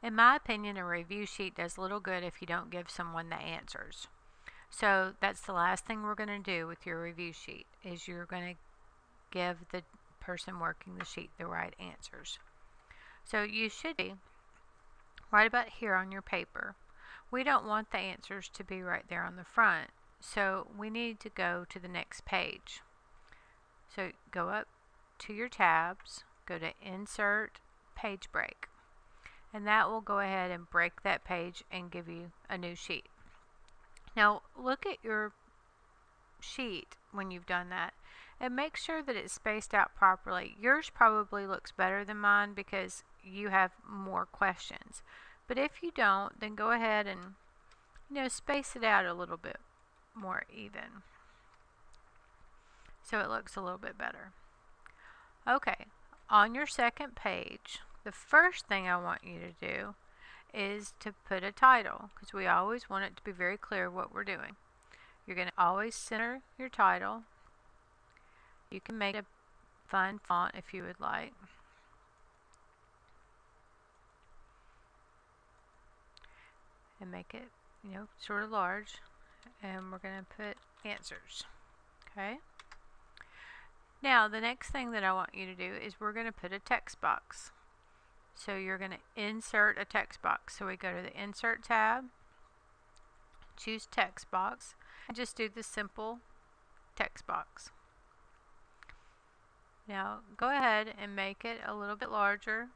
In my opinion, a review sheet does little good if you don't give someone the answers. So that's the last thing we're going to do with your review sheet, is you're going to give the person working the sheet the right answers. So you should be right about here on your paper. We don't want the answers to be right there on the front, so we need to go to the next page. So go up to your tabs, go to Insert Page Break, and that will go ahead and break that page and give you a new sheet. Now look at your sheet when you've done that and make sure that it's spaced out properly. Yours probably looks better than mine because you have more questions, but if you don't, then go ahead and space it out a little bit more even so it looks a little bit better. Okay, on your second page, the first thing I want you to do is to put a title, because we always want it to be very clear what we're doing. You're going to always center your title. You can make a fun font if you would like. And make it, sort of large. And we're going to put answers. Okay? Now, the next thing that I want you to do is we're going to put a text box. So you're going to insert a text box. So we go to the Insert tab, choose Text Box, and just do the simple text box. Now go ahead and make it a little bit larger.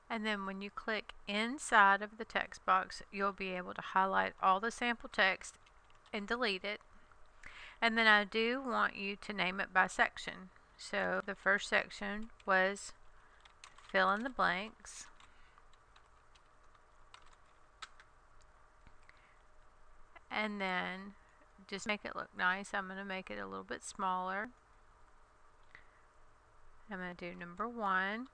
And then when you click inside of the text box, you'll be able to highlight all the sample text and delete it. And then I do want you to name it by section. So the first section was fill in the blanks. And then just make it look nice. I'm going to make it a little bit smaller. I'm going to do number 1.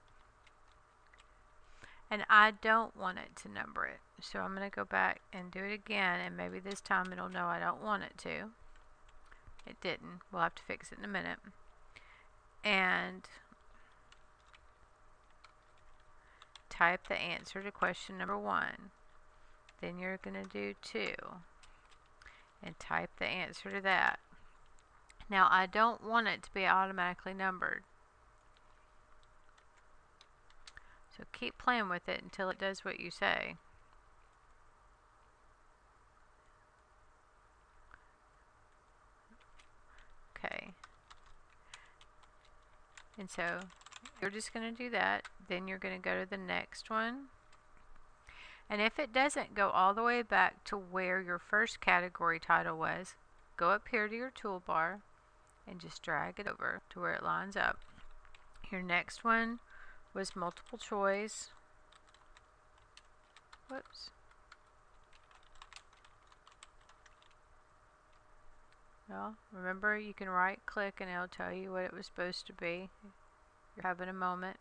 And I don't want it to number it. So I'm going to go back and do it again, and maybe this time it'll know I don't want it to. It didn't. We'll have to fix it in a minute. And type the answer to question number 1. Then you're going to do 2. And type the answer to that. Now I don't want it to be automatically numbered. So keep playing with it until it does what you say. Okay. And so you're just going to do that. Then you're going to go to the next one. And if it doesn't go all the way back to where your first category title was, go up here to your toolbar and just drag it over to where it lines up. Your next one was multiple choice. Whoops. Well, remember you can right click and it'll tell you what it was supposed to be. You're having a moment.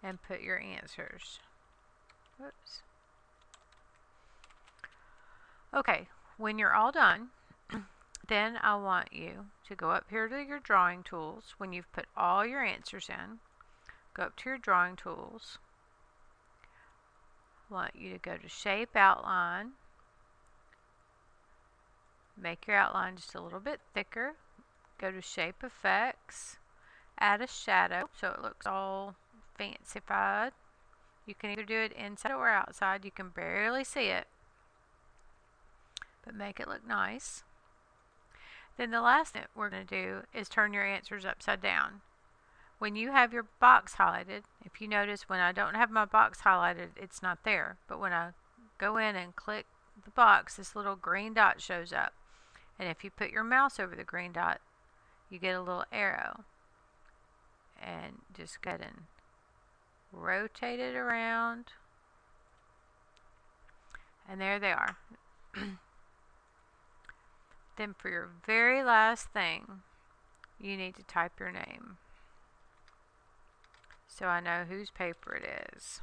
And put your answers. Whoops. Okay, when you're all done, then I want you to go up here to your drawing tools. When you've put all your answers in, go up to your drawing tools. I want you to go to Shape Outline. Make your outline just a little bit thicker. Go to Shape Effects. Add a shadow so it looks all fancified. You can either do it inside or outside. You can barely see it, but make it look nice. Then the last thing we're going to do is turn your answers upside down. When you have your box highlighted, if you notice when I don't have my box highlighted, it's not there. But when I go in and click the box, this little green dot shows up. And if you put your mouse over the green dot, you get a little arrow. And just go ahead and rotate it around. And there they are. Then for your very last thing, you need to type your name, so I know whose paper it is.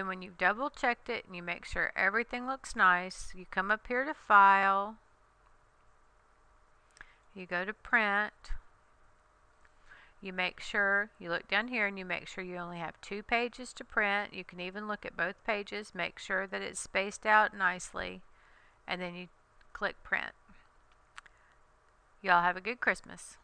Then when you've double checked it and you make sure everything looks nice, you come up here to File, you go to Print, you make sure, you look down here and you make sure you only have 2 pages to print. You can even look at both pages, make sure that it's spaced out nicely, and then you click Print. Y'all have a good Christmas.